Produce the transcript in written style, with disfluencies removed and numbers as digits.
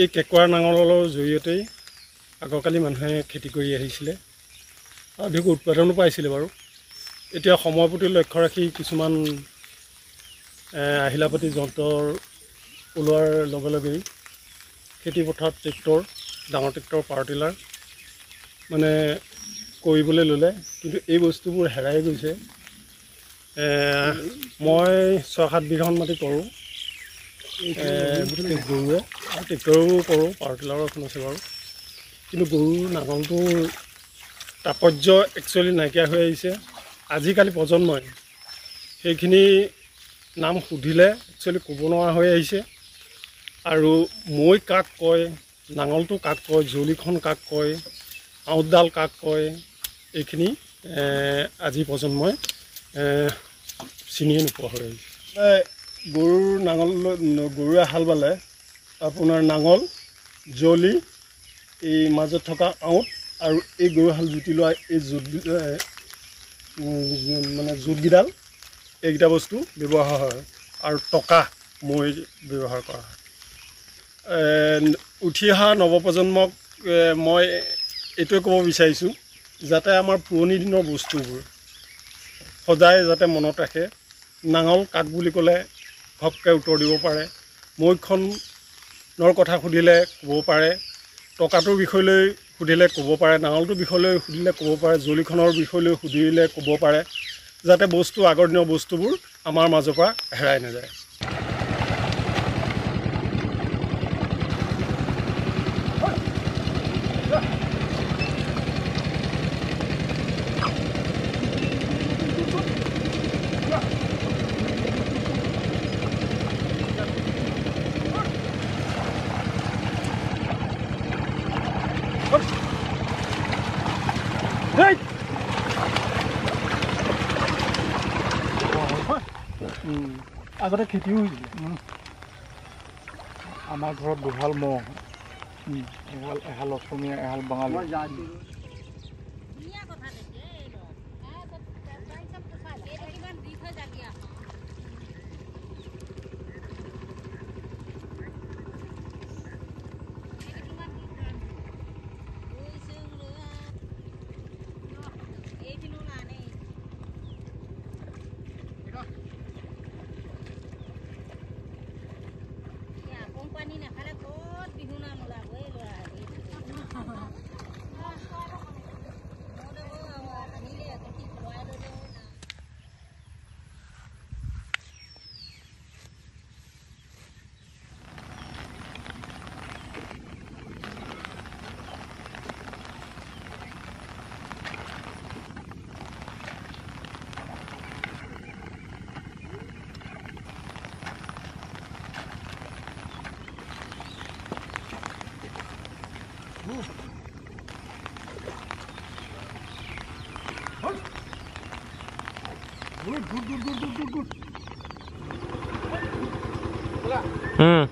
এই কেঁকুৰা নাঙলৰ জৰিয়তেই আগৰকালি মানুহে খেতি কৰি আহিছিলে, অধিক উৎপাদনো পাইছিলে বাৰু। এতিয়া সময়ৰ প্ৰতি লক্ষ্য ৰাখি কিছুমান আহিলাপাতি যন্ত্ৰৰ ওলোৱাৰ লগে লগেই খেতি পথাৰত ট্ৰেক্টৰ, ডাঙৰ ট্ৰেক্টৰ, পাৱাৰ টিলাৰ মানে কৰিবলৈ ল'লে, কিন্তু এই বস্তুবোৰ হেৰাই গৈছে। মই 6-7 বিঘামান মাটি কৰোঁ গোটেই গৰুৱে, আৰু ট্ৰেক্টৰো কৰোঁ, পাৱাৰ টিলাৰো এখন আছে বাৰু। কিন্তু গৰুৰ নাঙলটোৰ তাৎপৰ্য একচুৱেলি নাইকিয়া হৈ আহিছে। আজিকালি প্ৰজন্মই সেইখিনি নাম সুধিলে একচুৱেলি ক'ব নোৱাৰা হৈ আহিছে। আৰু মৈ কাক কয়, নাঙলটো কাক কয়, জলিখন কাক কয়, আউটডাল কাক কয়, এইখিনি আজি প্ৰজন্মই চিনিয়ে নোপোৱা হৈ আহিছে। গৰুৰ নাঙল, গৰুৰে হাল বালে আপোনাৰ নাঙল, জলি, এই মাজত থকা আউট আৰু এই গৰু হাল জুতি লোৱা এই জোতকেইডাল, এইকেইটা বস্তু ব্যৱহাৰ হয়। আৰু টকা, মৈ ব্যৱহাৰ কৰা হয়। উঠি অহা নৱপ্ৰজন্মক মই এইটোৱে ক'ব বিচাৰিছোঁ, যাতে আমাৰ পুৰণি দিনৰ বস্তুবোৰ সদায় যাতে মনত ৰাখে। নাঙল কাক বুলি ক'লে ঘপকৈ উত্তৰ দিব পাৰে, মৈখনৰ কথা সুধিলে ক'ব পাৰে, টকাটোৰ বিষয়লৈ সুধিলে ক'ব পাৰে, নাঙলটোৰ বিষয়লৈ সুধিলে ক'ব পাৰে, জলিখনৰ বিষয়লৈ সুধিলে ক'ব পাৰে, যাতে বস্তু আগৰ দিনৰ বস্তুবোৰ আমাৰ মাজৰ পৰা হেৰাই নাযায়। আগতে খেতিও হৈছিলে। আমাৰ ঘৰত দুহাল ম'হ, এহাল অসমীয়া, এহাল বাঙালী। Good.